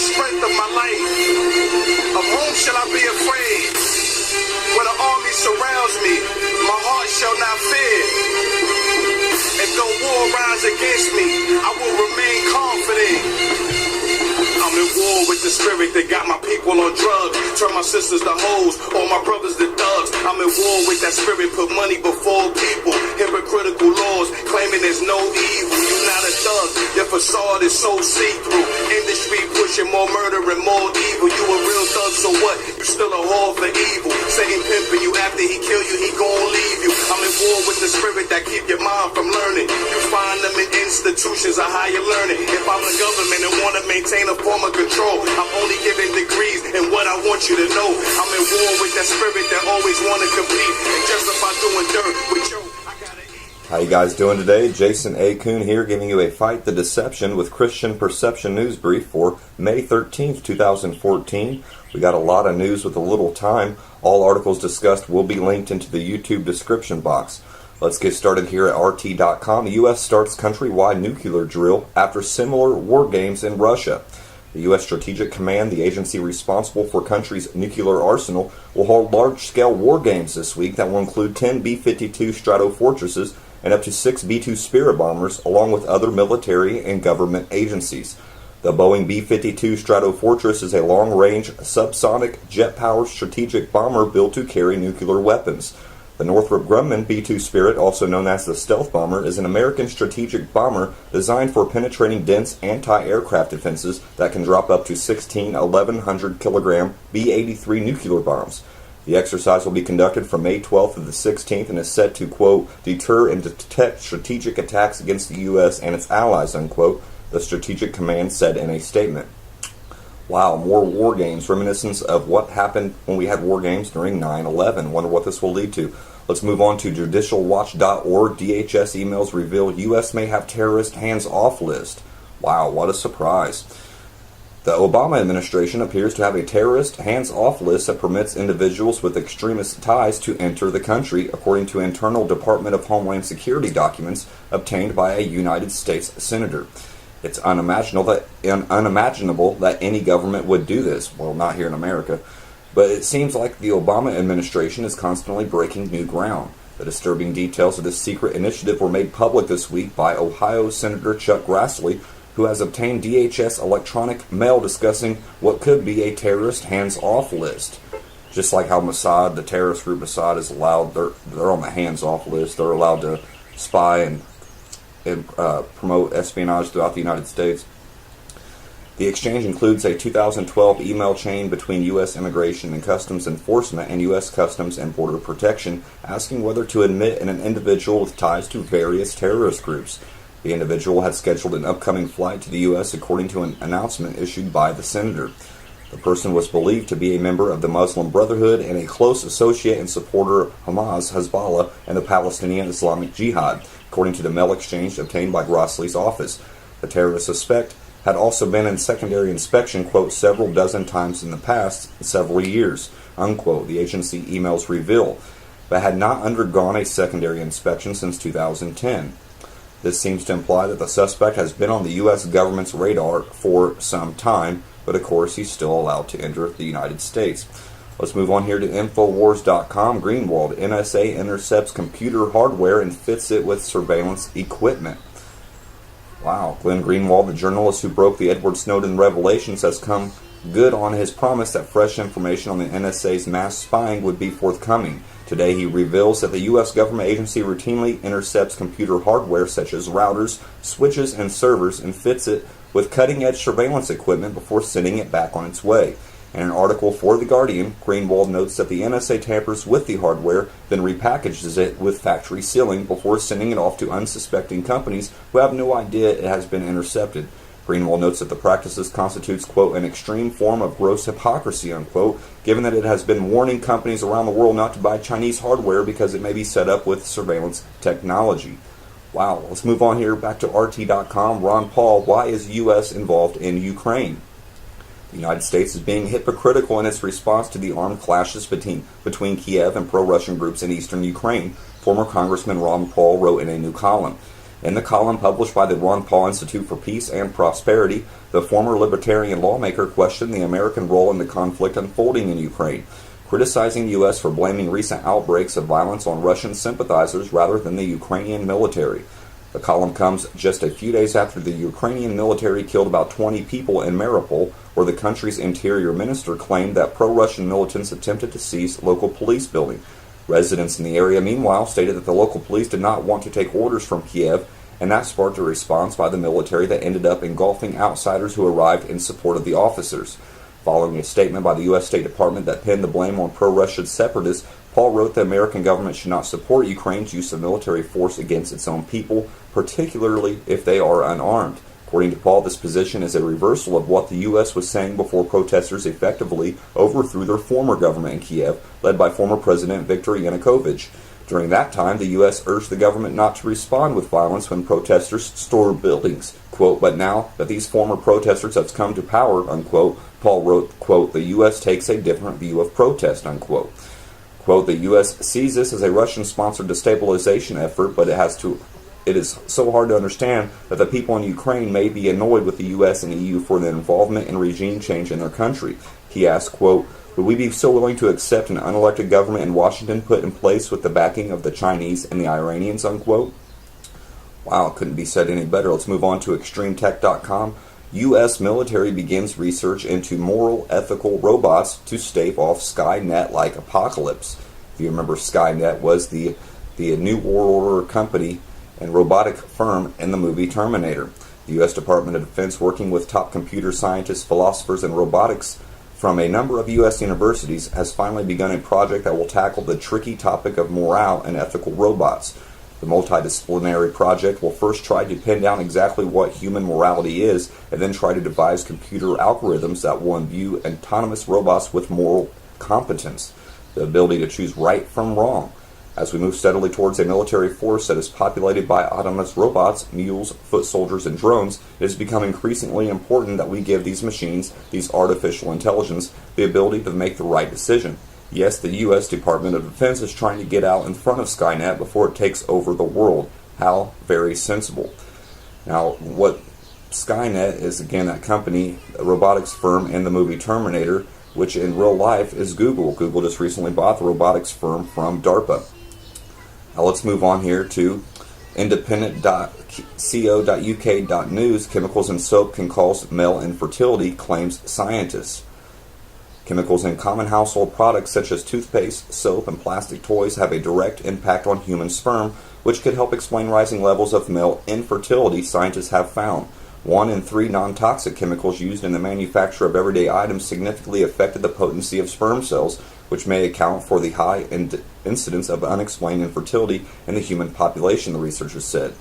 strength of my life. Of whom shall I be afraid? When an army surrounds me, my heart shall not fear. And though war rise against me, I will remain confident. I'm in war with the spirit that got my people on drugs. Turn my sisters to hoes, all my brothers to thugs. I'm in war with that spirit, put money before people. Hypocritical laws, claiming there's no evil. You're not a thug, your facade is so see-through. Industry pushing more murder and more evil. You a real thug, so what? You still a whore for evil. Satan pimping you, after he kill you, he gon' leave you. I'm in war with the spirit that keep your mind from learning. You find them in institutions of higher learning. If I'm the government and wanna maintain a form of control, I'm only giving degrees and what I want you to know. I'm in war with that spirit that always wanna compete and justify doing dirt with you. How you guys doing today? Jason A. Kuhn here, giving you a Fight the Deception with Christian Perception news brief for May 13th, 2014. We got a lot of news with a little time. All articles discussed will be linked into the YouTube description box. Let's get started here at RT.com. The U.S. starts countrywide nuclear drill after similar war games in Russia. The U.S. Strategic Command, the agency responsible for country's nuclear arsenal, will hold large-scale war games this week that will include 10 B-52 Stratofortresses and up to 6 B-2 Spirit bombers, along with other military and government agencies. The Boeing B-52 Stratofortress is a long-range, subsonic, jet-powered strategic bomber built to carry nuclear weapons. The Northrop Grumman B-2 Spirit, also known as the stealth bomber, is an American strategic bomber designed for penetrating dense anti-aircraft defenses that can drop up to 16 1,100-kilogram B-83 nuclear bombs. The exercise will be conducted from May 12th to the 16th and is set to, quote, deter and detect strategic attacks against the U.S. and its allies, unquote, the Strategic Command said in a statement. Wow, more war games, reminiscence of what happened when we had war games during 9/11. Wonder what this will lead to. Let's move on to judicialwatch.org. DHS emails reveal U.S. may have terrorist hands-off list. Wow, what a surprise. The Obama administration appears to have a terrorist hands-off list that permits individuals with extremist ties to enter the country, according to internal Department of Homeland Security documents obtained by a United States senator. It's unimaginable that any government would do this. Well, not here in America. But it seems like the Obama administration is constantly breaking new ground. The disturbing details of this secret initiative were made public this week by Ohio Senator Chuck Grassley, who has obtained DHS electronic mail discussing what could be a terrorist hands-off list. Just like how Mossad, the terrorist group Mossad, is allowed, they're on the hands-off list. They're allowed to spy and promote espionage throughout the United States. The exchange includes a 2012 email chain between U.S. Immigration and Customs Enforcement and U.S. Customs and Border Protection asking whether to admit an individual with ties to various terrorist groups. The individual had scheduled an upcoming flight to the U.S. according to an announcement issued by the senator. The person was believed to be a member of the Muslim Brotherhood and a close associate and supporter of Hamas, Hezbollah, and the Palestinian Islamic Jihad, according to the mail exchange obtained by Grassley's office. The terrorist suspect had also been in secondary inspection, quote, several dozen times in the past several years, unquote, the agency emails reveal, but had not undergone a secondary inspection since 2010. This seems to imply that the suspect has been on the U.S. government's radar for some time, but of course he's still allowed to enter the United States. Let's move on here to Infowars.com. Greenwald, NSA intercepts computer hardware and fits it with surveillance equipment. Wow, Glenn Greenwald, the journalist who broke the Edward Snowden revelations, has come good on his promise that fresh information on the NSA's mass spying would be forthcoming. Today he reveals that the U.S. government agency routinely intercepts computer hardware such as routers, switches, and servers and fits it with cutting-edge surveillance equipment before sending it back on its way. In an article for The Guardian, Greenwald notes that the NSA tampers with the hardware, then repackages it with factory sealing before sending it off to unsuspecting companies who have no idea it has been intercepted. Greenwald notes that the practices constitutes, quote, an extreme form of gross hypocrisy, unquote, given that it has been warning companies around the world not to buy Chinese hardware because it may be set up with surveillance technology. Wow, let's move on here back to RT.com. Ron Paul, why is U.S. involved in Ukraine? The United States is being hypocritical in its response to the armed clashes between Kiev and pro-Russian groups in eastern Ukraine, former Congressman Ron Paul wrote in a new column. In the column published by the Ron Paul Institute for Peace and Prosperity, the former libertarian lawmaker questioned the American role in the conflict unfolding in Ukraine, criticizing the U.S. for blaming recent outbreaks of violence on Russian sympathizers rather than the Ukrainian military. The column comes just a few days after the Ukrainian military killed about 20 people in Mariupol, where the country's interior minister claimed that pro-Russian militants attempted to seize local police building. Residents in the area, meanwhile, stated that the local police did not want to take orders from Kiev, and that sparked a response by the military that ended up engulfing outsiders who arrived in support of the officers. Following a statement by the U.S. State Department that pinned the blame on pro-Russian separatists, Paul wrote the American government should not support Ukraine's use of military force against its own people, particularly if they are unarmed. According to Paul, this position is a reversal of what the U.S. was saying before protesters effectively overthrew their former government in Kiev, led by former President Viktor Yanukovych. During that time, the U.S. urged the government not to respond with violence when protesters stormed buildings. Quote, but now that these former protesters have come to power, unquote, Paul wrote, quote, the U.S. takes a different view of protest, unquote. Quote, the U.S. sees this as a Russian-sponsored destabilization effort, but it is so hard to understand that the people in Ukraine may be annoyed with the U.S. and EU for their involvement in regime change in their country. He asked, quote, would we be so willing to accept an unelected government in Washington put in place with the backing of the Chinese and the Iranians, unquote? Wow, couldn't be said any better. Let's move on to extremetech.com. U.S. military begins research into moral, ethical robots to stave off Skynet-like apocalypse. If you remember, Skynet was the New World Order company and robotic firm in the movie Terminator. The U.S. Department of Defense, working with top computer scientists, philosophers, and robotics from a number of U.S. universities, has finally begun a project that will tackle the tricky topic of morale and ethical robots. The multidisciplinary project will first try to pin down exactly what human morality is, and then try to devise computer algorithms that will imbue autonomous robots with moral competence, the ability to choose right from wrong. As we move steadily towards a military force that is populated by autonomous robots, mules, foot soldiers, and drones, it has become increasingly important that we give these machines, these artificial intelligence, the ability to make the right decision. Yes, the U.S. Department of Defense is trying to get out in front of Skynet before it takes over the world. How very sensible. Now, what Skynet is, again, that company, a robotics firm in the movie Terminator, which in real life is Google. Google just recently bought the robotics firm from DARPA. Now let's move on here to independent.co.uk.news. Chemicals in soap can cause male infertility, claims scientists. Chemicals in common household products such as toothpaste, soap, and plastic toys have a direct impact on human sperm, which could help explain rising levels of male infertility, scientists have found. 1 in 3 non-toxic chemicals used in the manufacture of everyday items significantly affected the potency of sperm cells, which may account for the high incidence of unexplained infertility in the human population, the researchers said.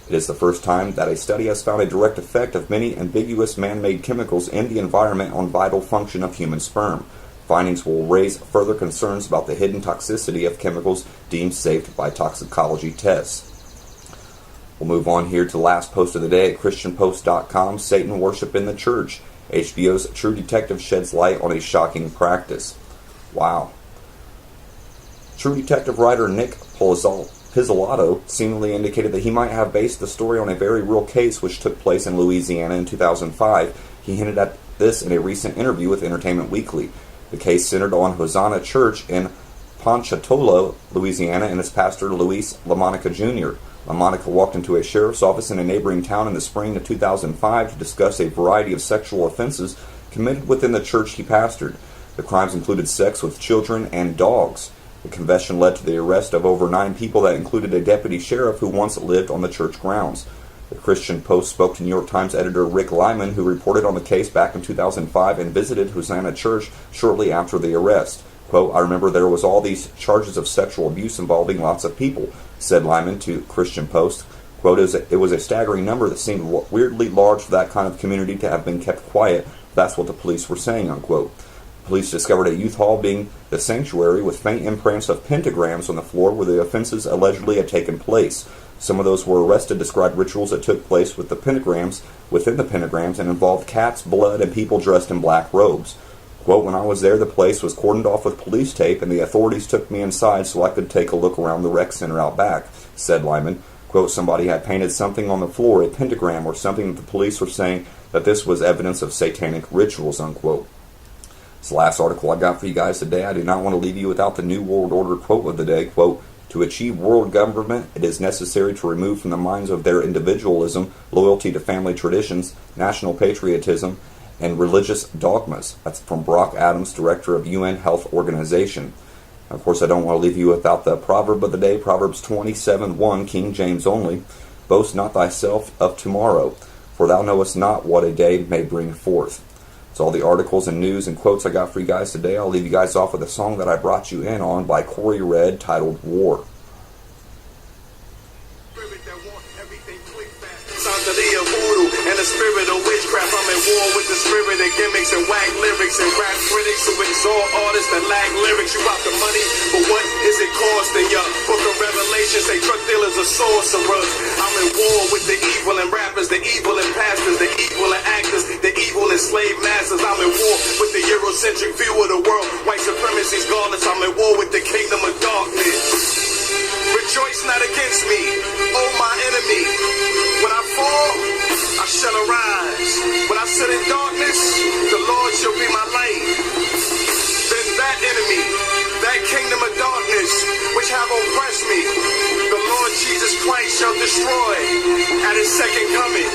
It is the first time that a study has found a direct effect of many ambiguous man-made chemicals in the environment on vital function of human sperm. Findings will raise further concerns about the hidden toxicity of chemicals deemed safe by toxicology tests. We'll move on here to the last post of the day at ChristianPost.com. Satan worship in the church. HBO's True Detective sheds light on a shocking practice. Wow. True Detective writer Nick Pizzolatto seemingly indicated that he might have based the story on a very real case which took place in Louisiana in 2005. He hinted at this in a recent interview with Entertainment Weekly. The case centered on Hosanna Church in Ponchatoula, Louisiana, and its pastor Luis LaMonica Jr. LaMonica walked into a sheriff's office in a neighboring town in the spring of 2005 to discuss a variety of sexual offenses committed within the church he pastored. The crimes included sex with children and dogs. The confession led to the arrest of over 9 people that included a deputy sheriff who once lived on the church grounds. The Christian Post spoke to New York Times editor Rick Lyman, who reported on the case back in 2005 and visited Hosanna Church shortly after the arrest. Quote, I remember there was all these charges of sexual abuse involving lots of people, said Lyman to Christian Post. Quote, it was a staggering number that seemed weirdly large for that kind of community to have been kept quiet. That's what the police were saying, unquote. Police discovered a youth hall being the sanctuary with faint imprints of pentagrams on the floor where the offenses allegedly had taken place. Some of those who were arrested described rituals that took place with the pentagrams within the pentagrams and involved cats, blood, and people dressed in black robes. Quote, when I was there, the place was cordoned off with police tape, and the authorities took me inside so I could take a look around the rec center out back, said Lyman. Quote, somebody had painted something on the floor, a pentagram or something that the police were saying that this was evidence of satanic rituals, unquote. It's the last article I got for you guys today. I do not want to leave you without the New World Order quote of the day. Quote, to achieve world government, it is necessary to remove from the minds of their individualism, loyalty to family traditions, national patriotism, and religious dogmas. That's from Brock Adams, Director of UN Health Organization. Of course, I don't want to leave you without the proverb of the day, Proverbs 27:1, King James only. Boast not thyself of tomorrow, for thou knowest not what a day may bring forth. It's all the articles and news and quotes I got for you guys today. I'll leave you guys off with a song that I brought you in on by Corey Red titled War. And the spirit of witchcraft, I'm at war with the spirit of gimmicks and whack lyrics and rap critics who exalt artists that lack lyrics. You out the money, but what is it costing ya? Book of Revelation say drug dealers are sorcerers. I'm at war with the evil and rappers, the evil and pastors, the evil and actors, the evil and slave masters. I'm at war with the Eurocentric view of the world. White supremacy's godless. I'm at war with the kingdom of darkness. Rejoice not against me, oh my enemy. When I fall, I shall arise. When I sit in darkness, the Lord shall be my light. Then that enemy, that kingdom of darkness, which have oppressed me, the Lord Jesus Christ shall destroy at his second coming.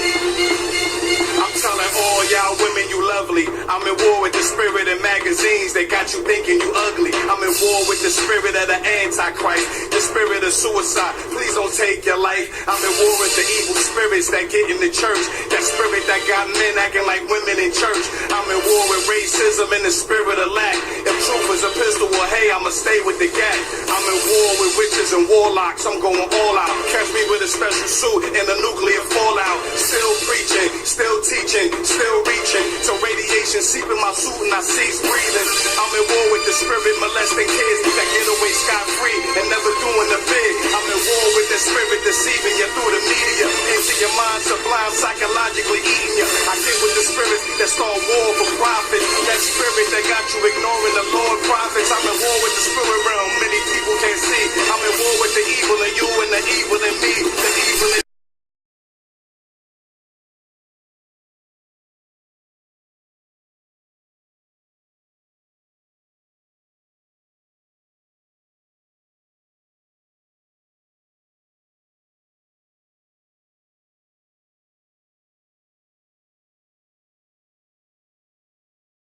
I'm telling all y'all women you lovely. I'm in war with the spirit in magazines that got you thinking you ugly. I'm in war with the spirit of the Antichrist, the spirit of suicide. Please don't take your life. I'm in war with the evil spirits that get in the church, that spirit that got men acting like women in church. I'm in war with racism and the spirit of lack. If truth is a pistol, well hey, I'ma stay with the gap. I'm in war with witches and warlocks. I'm going all out. Catch me with a special suit and a nuclear fallout. Still preaching, still teaching, still reaching. So radiation seep in my suit and I cease breathing. I'm in war with the spirit molesting kids that get away scot-free and never doing the bid. I'm in war with the spirit deceiving you through the media. Into your mind sublime, psychologically eating you. I get with the spirits that start war for profit. That spirit that got you ignoring the Lord prophets. I'm in war with the spirit